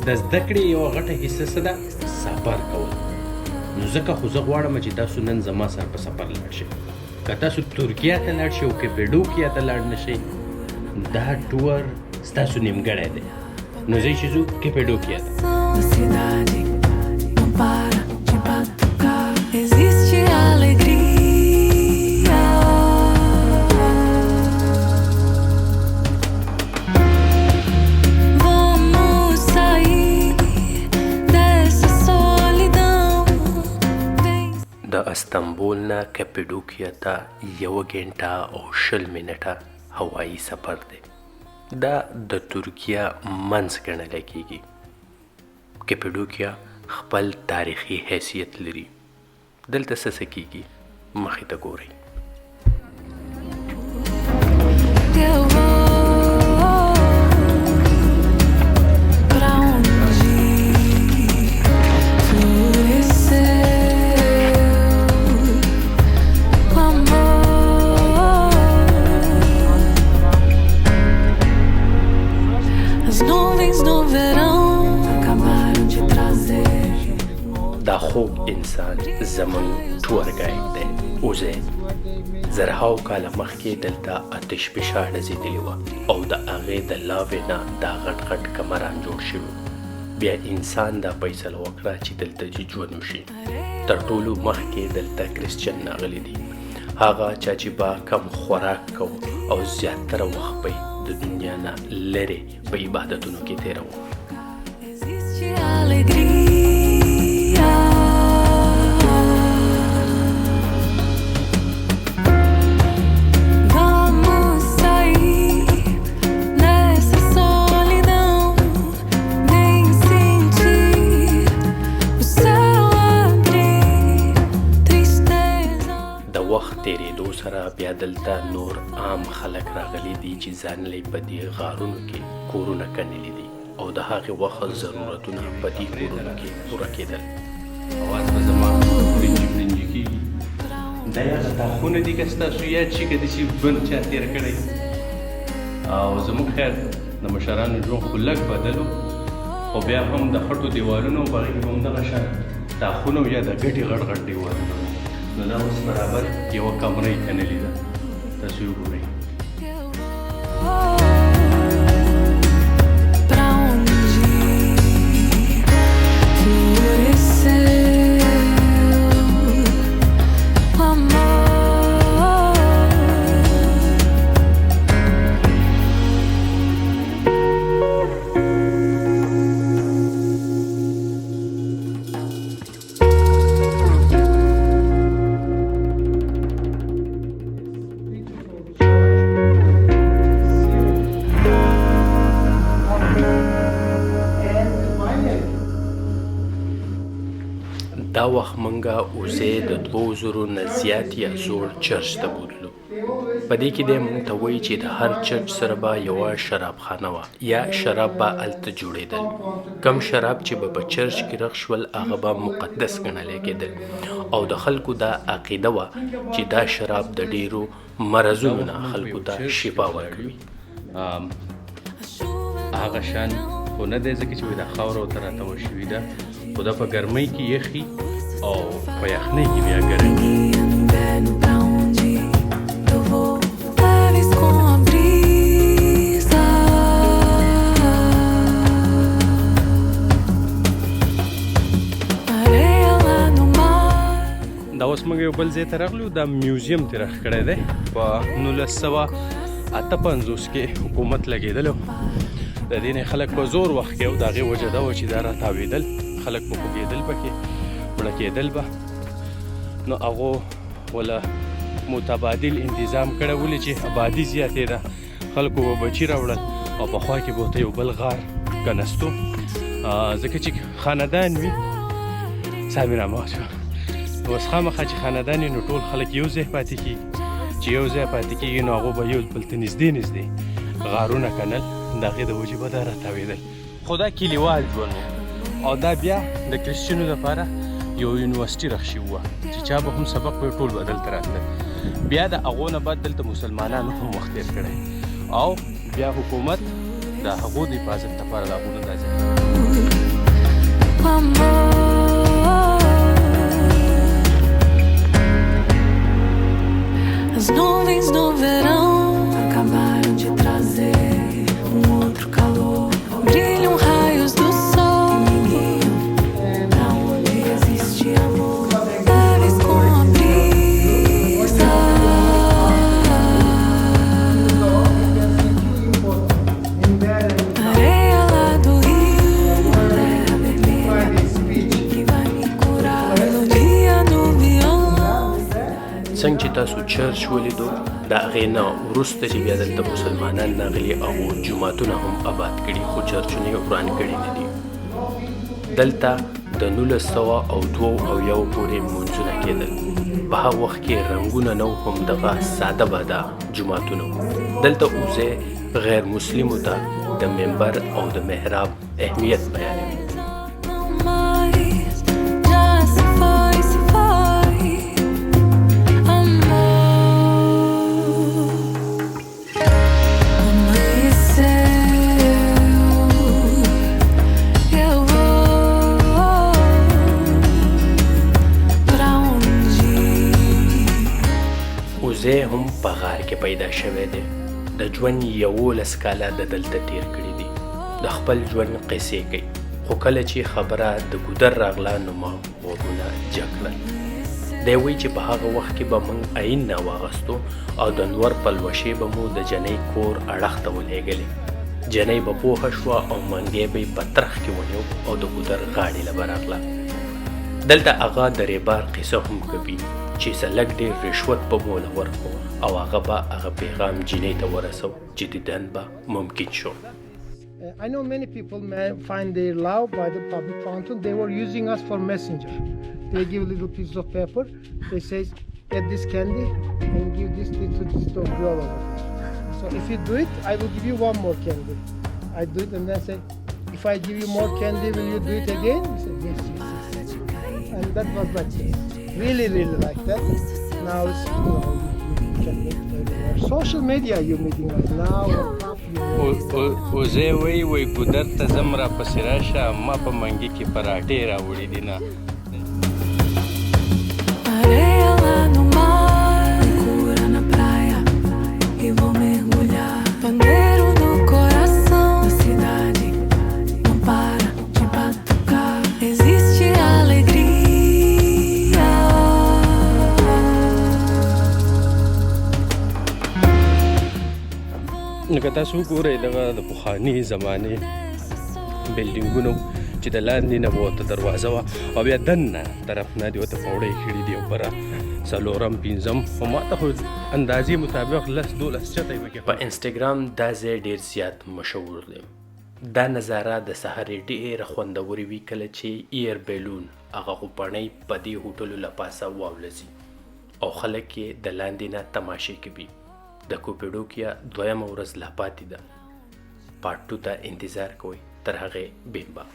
د زده کړې یوه غټه حصه څه ده؟ سفر کول. نو ځکه خو زه غواړم چې تاسو نن زما سره په سفر لاړ شئ. که تاسو ترکیه ته لاړ شئ او کپډوکیا ته لاړ نه شئ، دا ټور ستاسو نیمګړی دی. نو ځئ چې ځو کپډوکیا ته. د استانبول نه کپډوکیا ته 1 غنټه او 20 منټه هوایي سفر دی. دا د ترکیه منځ ګڼل کېږي. کپډوکیا خپل تاریخي حیثیت لري. دلته څه کېږي مخې ته ګورئ. دا خوږ انسان زموږ ټور ګایډ دی اوزید. زرهاو کاله مخکې دلته آتش فشان ډزېدلې وه او د هغې د لاوې نه دا غټ غټ کمران جوړ شوي. بیا انسان دا فیصله وکړه چې دلته ژوند وشي. تر ټولو مخکې دلته کرسچن راغلي دي. هغه چا چې با کم خوراک کو او زیاتره وخت به د دنیا نه لرې په عبادتونو کې تېروه. تیریدو سره بیا دلته نور عام خلک راغلي دي چې ځانلې په دې غارونو کې کورونه کنلي دي او د هغې وخت ضرورتونه په دې کورونو کې پوره کېدل. اواز به زما برنجي کېږي. دا هغه تاخونه دي که ستاسو یاد شي که داسې بند چا تېر کړی او زموږ خیر د مشرانو ژوند خو لږ بدل و، خو بیا هم د خټو دیوالونه و په هغې کې هم دغه شان تاخونه یا د ګټې غټ غټ دیوالونه. نو دا اوس برابر یوه کمره یې کنلې ده. تاسو یې وګورئ. دا وخت منګه اوزې د 2000 نه زیات یا زوړ چرچ ته بوتلو. په دې کې دی موږ ته وایي چې د هر چرچ سره به یوه شرابخانه وه یا شراب به هلته جوړېدل. کم شراب چې به په چرچ کې رخ شول هغه به مقدس ګڼلی کېدل او د خلکو دا عقیده وه چې دا شراب د ډېرو مرضونو نه خلکو ته شفا ورکوي. هغه شان خو نه دی ځکه چې دا خاوره ورته راتوه شوې ده، خو دا په ګرمۍ کې یخي او په یخنۍ کې بیا ګرمي. دا اوس موږ یو بل ځای ته راغلو. دا میوزیم ترې راښ کړی دی. په 1958 کې حکومت لګېدلی و. د دې نه خلک په زور وخت کې او د هغې وجه دا وه چې دا راتاوېدل، خلک به خوږېدل پکې، مړه کېدل به. نو هغو وله متبادل انتظام کړی ولې چې آبادي زیاتېده، خلکو به بچي راوړل او په خوا کې به ورته یو بل غار کنستو، ځکه چې خاندان وي سامي رامات شو. اوس خامخا چې خاندان وي نو ټول خلک یو ځای پاتې کېږي. چې یو ځای پاتې کېږي نو هغو به یو بل ته نږدې غارونه کنل، د هغې د وجې به دا راتاوېدل. خو دا کلیوال ژوند و او دا بیا د کرسچنو دپاره یو یونیورسټي رخ شوي وه چې چا به هم سبق وی ټول به دلته راتلل. بیا د هغو نه بعد دلته مسلمانانو هم وخت تېر کړی او بیا حکومت د د هغو د حفاظت لپاره د هغو نه دا ځای As nuvens no verão acabaram de trazer outro calor. Brilham raios do sol pra onde existe amor. Leves com a brisa. Areia lá do rio, terra vermelha que vai me curar. Melodia do violão. څنګه چې تاسو چرچ ولیدو د هغې نه وروسته چې بیا دلته مسلمانان راغلي هغو جوماتونه هم آباد کړي خو چرچونه یې وران کړي نه دي دلته د 1902 پورې لمونځونه کېدل په هغه وخت کې رنګونه نه وو هم دغه ساده باده جوماتونه وو دلته اوزې غیر مسلمو ته د منبر او د محراب اهمیت بیانوي وزې هم په غار کې پیدا شوی دی د ژوند 11 کاله د دلته تیر کړي دي د خپل ژوند قصې کوي خو کله چې خبره د ګودر راغله نو ما غوږونه جګ کړل دی وایي چې په هغه وخت کې به موږ عین نه واغستو او د نور پلوشې به مو د جنۍ کور اړخ ته ولېږلې جنۍ به پوهه شوه او منګی به یې په ترخ کې ونیو او د ګودر غاړې له به راغله دلته هغه د ریبار قصه هم کوي چې څه لږ ډېر رشوت به مو له ورکړو او هغه به هغه پیغام جینۍ ته ورسو چې دیدن به ممکن شو I know many people may find their love by the public fountain. They were using us for messenger. They give a little piece of paper. They say, get this candy and give this to this dog. So if you do it, I will give you one more candy. I do it and then say, if I give you more candy, will you do it again? He said, yes, yes, yes. And that was like really like that. Now it's, you can make it everywhere. Social media you're meeting right now. وزې وایي ګودر ته ځم را پسې راشه ما په منګي کې پراټې راوړي دي نه Areia lá no mar, me cura na praia e vou mergulhar. Pandeiro no coração, a cidade não para de batucar. Existe alegria. لکه تاسو وګورئ دغه د پخواني زمانې بلډینګونو چې د لاندې نه به ورته دروازه وه او بیا دننه طرف نه دې ورته پوړۍ کړي دي او بره څلورم پنځم خو ما ته خو اندازې مطابق 10-12 چته یې پکې په انسټاګرام دا ځای ډېر زیات مشهور دی دا نظاره د سهارې ډېره خوندورې وي کله چې ایر بیلون هغه غوپړنۍ په دې هوټلو له پاسه واولځي او خلک یې د لاندې نه تماشې کوي د کوپیډوکیا دویمه ورځ لا پاتې ده پارت 2 ته انتظار کوئ تر هغې بیم باق